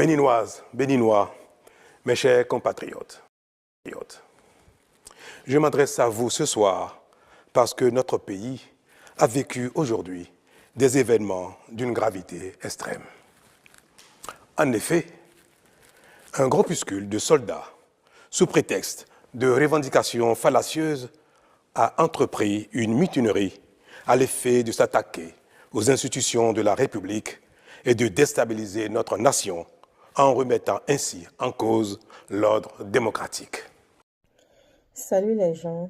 Béninoises, Béninois, mes chers compatriotes, je m'adresse à vous ce soir parce que notre pays a vécu aujourd'hui des événements d'une gravité extrême. En effet, un groupuscule de soldats, sous prétexte de revendications fallacieuses, a entrepris une mutinerie à l'effet de s'attaquer aux institutions de la République et de déstabiliser notre nation en remettant ainsi en cause l'ordre démocratique. Salut les gens.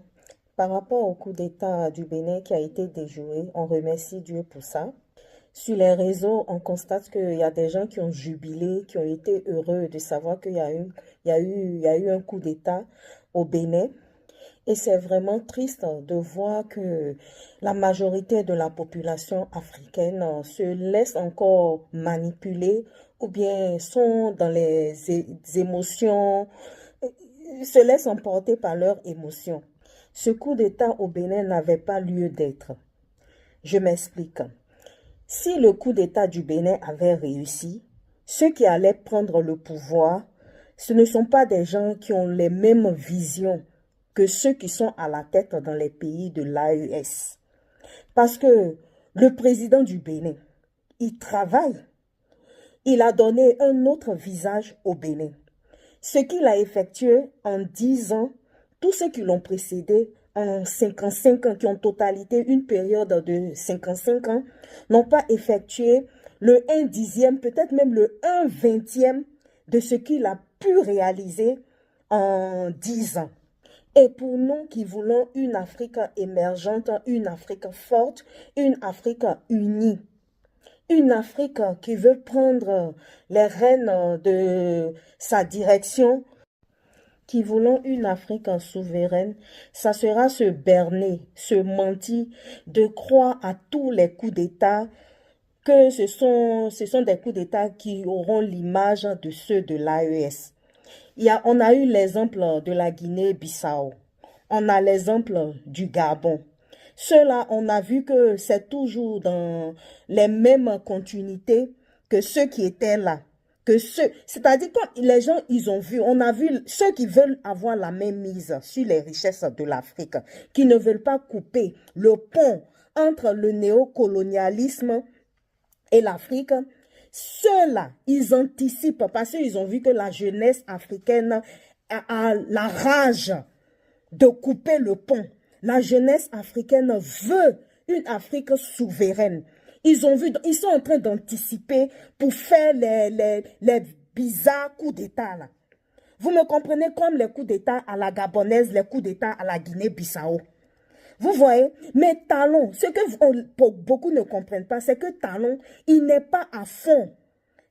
Par rapport au coup d'État du Bénin qui a été déjoué, on remercie Dieu pour ça. Sur les réseaux, on constate qu'il y a des gens qui ont jubilé, qui ont été heureux de savoir qu'il y a eu un coup d'État au Bénin. Et c'est vraiment triste de voir que la majorité de la population africaine se laisse encore manipuler ou bien sont dans les émotions, se laissent emporter par leurs émotions. Ce coup d'État au Bénin n'avait pas lieu d'être. Je m'explique. Si le coup d'État du Bénin avait réussi, ceux qui allaient prendre le pouvoir, ce ne sont pas des gens qui ont les mêmes visions que ceux qui sont à la tête dans les pays de l'AES. Parce que le président du Bénin, il travaille. Il a donné un autre visage au Bénin. Ce qu'il a effectué en 10 ans, tous ceux qui l'ont précédé en 55 ans, qui ont totalité une période de 55 ans, n'ont pas effectué le 1/10, peut-être même le 1/20 de ce qu'il a pu réaliser en 10 ans. Et pour nous qui voulons une Afrique émergente, une Afrique forte, une Afrique unie, une Afrique qui veut prendre les rênes de sa direction, qui voulons une Afrique souveraine, ça sera se berner, se mentir, de croire à tous les coups d'État, que ce sont des coups d'État qui auront l'image de ceux de l'AES. On a eu l'exemple de la Guinée-Bissau, on a l'exemple du Gabon. Ceux-là, on a vu que c'est toujours dans les mêmes continuités que ceux qui étaient là. C'est-à-dire quand les gens, ils ont vu, on a vu ceux qui veulent avoir la même mise sur les richesses de l'Afrique, qui ne veulent pas couper le pont entre le néocolonialisme et l'Afrique. Ceux-là, ils anticipent parce qu'ils ont vu que la jeunesse africaine a la rage de couper le pont. La jeunesse africaine veut une Afrique souveraine. Ils sont en train d'anticiper pour faire les bizarres coups d'État là. Vous me comprenez, comme les coups d'État à la Gabonaise, les coups d'État à la Guinée-Bissau. Vous voyez, mais Talon, ce que beaucoup ne comprennent pas, c'est que Talon, il n'est pas à fond.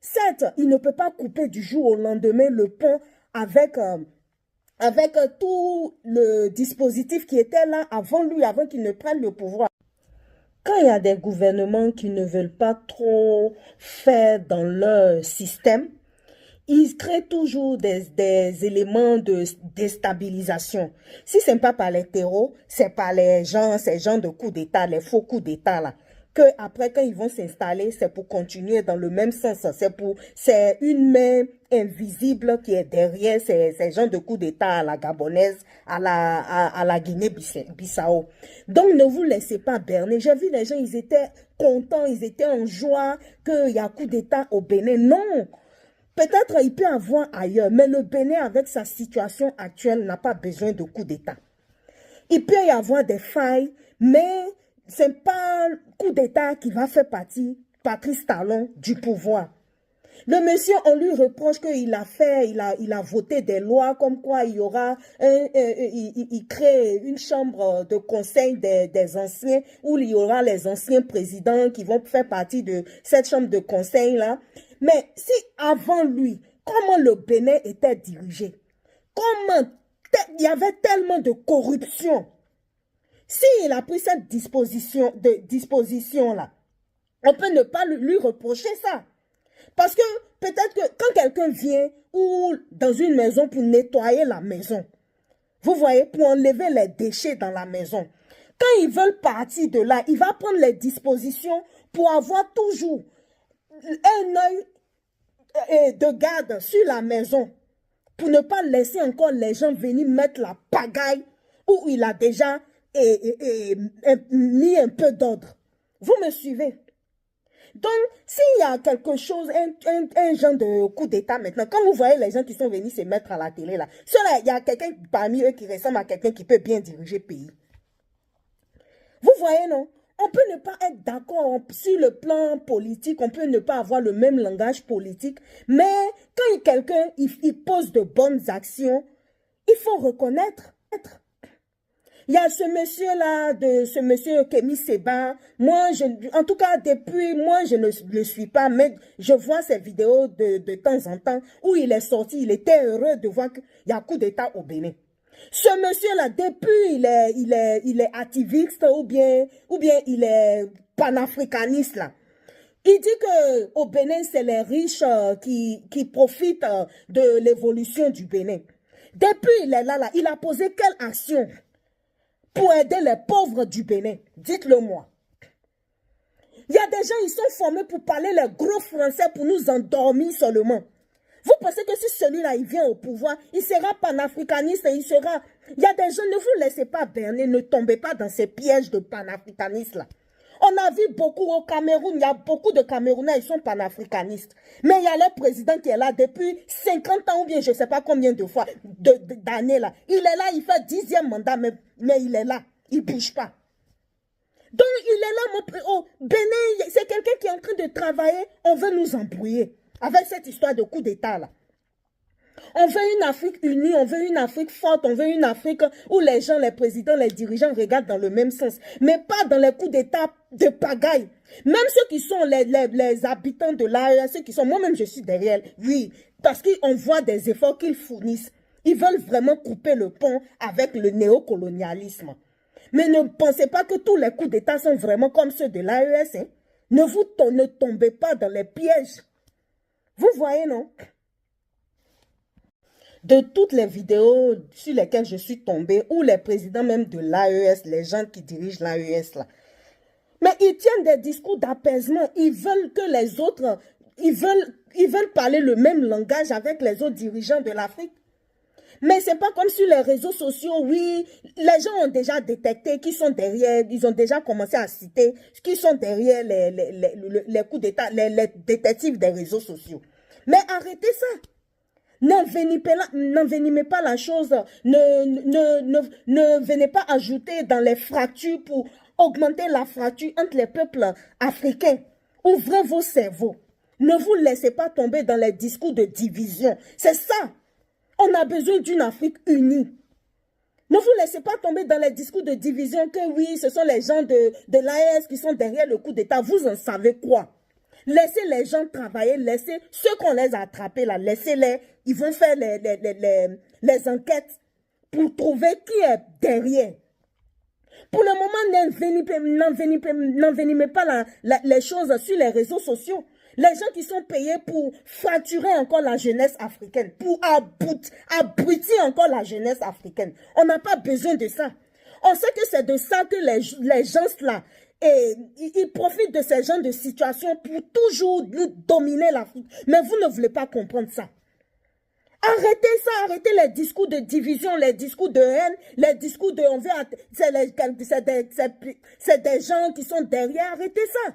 Certes, il ne peut pas couper du jour au lendemain le pont avec tout le dispositif qui était là avant lui, avant qu'il ne prenne le pouvoir. Quand il y a des gouvernements qui ne veulent pas trop faire dans leur système, ils créent toujours des éléments de déstabilisation. Si ce n'est pas par les terreaux, c'est par ces gens de coups d'État, les faux coups d'État là. Que après, quand ils vont s'installer, c'est pour continuer dans le même sens. C'est une main invisible qui est derrière ces gens de coups d'État à la Gabonaise, à la Guinée-Bissau. Donc, ne vous laissez pas berner. J'ai vu les gens, ils étaient contents, ils étaient en joie qu'il y a coup d'État au Bénin. Non! Peut-être il peut y avoir ailleurs, mais le Bénin, avec sa situation actuelle, n'a pas besoin de coup d'État. Il peut y avoir des failles, mais ce n'est pas le coup d'État qui va faire partie, Patrice Talon, du pouvoir. Le monsieur, on lui reproche qu'il a voté des lois comme quoi il y aura, il crée une chambre de conseil des anciens, où il y aura les anciens présidents qui vont faire partie de cette chambre de conseil-là. Mais si avant lui, comment le Bénin était dirigé, comment il y avait tellement de corruption, s'il a pris cette disposition-là, on peut ne pas lui reprocher ça. Parce que peut-être que quand quelqu'un vient ou dans une maison pour nettoyer la maison, vous voyez, pour enlever les déchets dans la maison, quand ils veulent partir de là, il va prendre les dispositions pour avoir toujours un œil de garde sur la maison pour ne pas laisser encore les gens venir mettre la pagaille où il a déjà mis un peu d'ordre. Vous me suivez? Donc, s'il y a quelque chose, un genre de coup d'État maintenant, quand vous voyez les gens qui sont venus se mettre à la télé, là, il y a quelqu'un parmi eux qui ressemble à quelqu'un qui peut bien diriger le pays. Vous voyez, non? On peut ne pas être d'accord sur le plan politique, on peut ne pas avoir le même langage politique, mais quand quelqu'un il pose de bonnes actions, il faut reconnaître. Il y a ce monsieur-là, ce monsieur Kémy Séba. Moi, en tout cas, depuis, moi, je ne le suis pas, mais je vois ses vidéos de temps en temps où il est sorti. Il était heureux de voir qu'il y a coup d'État au Bénin. Ce monsieur-là, depuis, il est activiste ou bien il est panafricaniste, là. Il dit qu'au Bénin, c'est les riches qui profitent de l'évolution du Bénin. Depuis, il est là, il a posé quelle action pour aider les pauvres du Bénin? Dites-le moi. Il y a des gens, ils sont formés pour parler le gros français pour nous endormir seulement. Vous pensez que si celui-là, il vient au pouvoir, il sera panafricaniste et il sera... Il y a des gens, ne vous laissez pas berner, ne tombez pas dans ces pièges de panafricanistes-là. On a vu beaucoup au Cameroun, il y a beaucoup de Camerounais, ils sont panafricanistes. Mais il y a le président qui est là depuis 50 ans ou bien je ne sais pas combien de fois, d'années là. Il est là, il fait 10e mandat, mais il est là, il ne bouge pas. Donc il est là, au Bénin, c'est quelqu'un qui est en train de travailler, on veut nous embrouiller avec cette histoire de coup d'État là. On veut une Afrique unie, on veut une Afrique forte, on veut une Afrique où les gens, les présidents, les dirigeants regardent dans le même sens. Mais pas dans les coups d'État de pagaille. Même ceux qui sont les habitants de l'AES, ceux qui sont... Moi-même, je suis derrière, oui. Parce qu'on voit des efforts qu'ils fournissent. Ils veulent vraiment couper le pont avec le néocolonialisme. Mais ne pensez pas que tous les coups d'État sont vraiment comme ceux de l'AES. Hein? Ne tombez pas dans les pièges. Vous voyez, non? De toutes les vidéos sur lesquelles je suis tombée, ou les présidents même de l'AES, les gens qui dirigent l'AES là, mais ils tiennent des discours d'apaisement. Ils veulent que les autres, ils veulent parler le même langage avec les autres dirigeants de l'Afrique. Mais c'est pas comme sur les réseaux sociaux, oui, les gens ont déjà détecté qui sont derrière, ils ont déjà commencé à citer qui sont derrière les coups d'État, les détectives des réseaux sociaux. Mais arrêtez ça. N'envenimez pas la chose, ne venez pas ajouter dans les fractures pour augmenter la fracture entre les peuples africains. Ouvrez vos cerveaux. Ne vous laissez pas tomber dans les discours de division. C'est ça. On a besoin d'une Afrique unie. Ne vous laissez pas tomber dans les discours de division que oui, ce sont les gens de l'AES qui sont derrière le coup d'État. Vous en savez quoi? Laissez les gens travailler, laissez ceux qu'on les a attrapés là, laissez-les. Ils vont faire les enquêtes pour trouver qui est derrière. Pour le moment, n'envenimez pas les choses sur les réseaux sociaux. Les gens qui sont payés pour fracturer encore la jeunesse africaine, pour abrutir encore la jeunesse africaine. On n'a pas besoin de ça. On sait que c'est de ça que les gens là, et ils profitent de ces genres de situations pour toujours nous dominer l'Afrique. Mais vous ne voulez pas comprendre ça. Arrêtez ça, arrêtez les discours de division, les discours de haine, les discours de... C'est des gens qui sont derrière, arrêtez ça.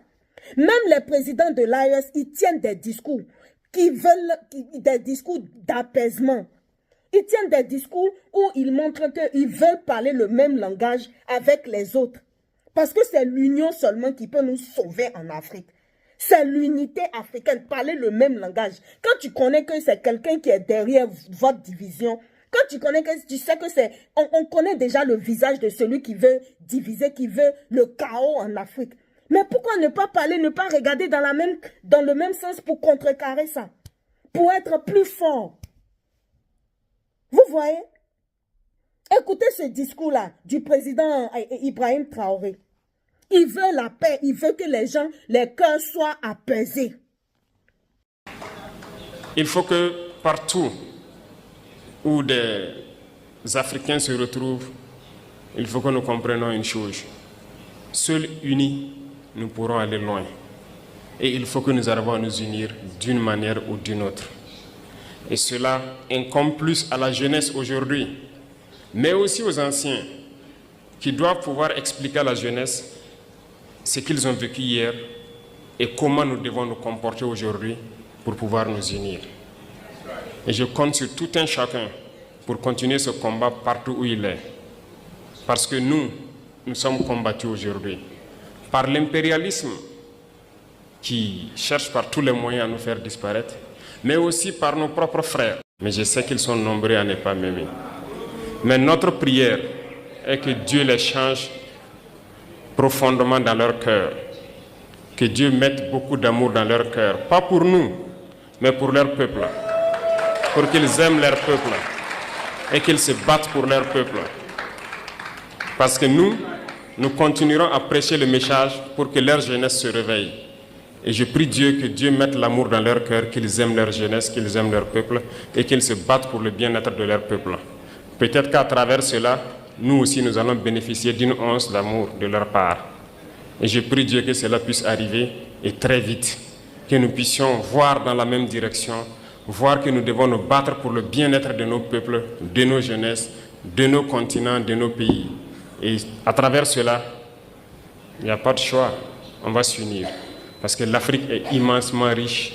Même les présidents de l'AES, ils tiennent des discours des discours d'apaisement. Ils tiennent des discours où ils montrent qu'ils veulent parler le même langage avec les autres. Parce que c'est l'union seulement qui peut nous sauver en Afrique. C'est l'unité africaine, parler le même langage. Quand tu connais que c'est quelqu'un qui est derrière votre division, quand tu connais que tu sais que c'est... On connaît déjà le visage de celui qui veut diviser, qui veut le chaos en Afrique. Mais pourquoi ne pas parler, ne pas regarder dans le même sens pour contrecarrer ça? Pour être plus fort. Vous voyez? Écoutez ce discours-là du président Ibrahim Traoré. Il veut la paix, il veut que les gens, les cœurs soient apaisés. Il faut que partout où des Africains se retrouvent, il faut que nous comprenions une chose. Seuls unis, nous pourrons aller loin. et il faut que nous arrivions à nous unir d'une manière ou d'une autre. Et cela incombe plus à la jeunesse aujourd'hui, mais aussi aux anciens, qui doivent pouvoir expliquer à la jeunesse ce qu'ils ont vécu hier et comment nous devons nous comporter aujourd'hui pour pouvoir nous unir. Et je compte sur tout un chacun pour continuer ce combat partout où il est. Parce que nous sommes combattus aujourd'hui par l'impérialisme qui cherche par tous les moyens à nous faire disparaître, mais aussi par nos propres frères. Mais je sais qu'ils sont nombreux à ne pas m'aimer. Mais notre prière est que Dieu les change profondément dans leur cœur. Que Dieu mette beaucoup d'amour dans leur cœur. Pas pour nous, mais pour leur peuple. Pour qu'ils aiment leur peuple. Et qu'ils se battent pour leur peuple. Parce que nous continuerons à prêcher le message pour que leur jeunesse se réveille. Et je prie Dieu que Dieu mette l'amour dans leur cœur, qu'ils aiment leur jeunesse, qu'ils aiment leur peuple et qu'ils se battent pour le bien-être de leur peuple. Peut-être qu'à travers cela, nous aussi nous allons bénéficier d'une once d'amour de leur part. Et je prie Dieu que cela puisse arriver et très vite, que nous puissions voir dans la même direction, voir que nous devons nous battre pour le bien-être de nos peuples, de nos jeunesses, de nos continents, de nos pays. Et à travers cela, il n'y a pas de choix, on va s'unir. Parce que l'Afrique est immensement riche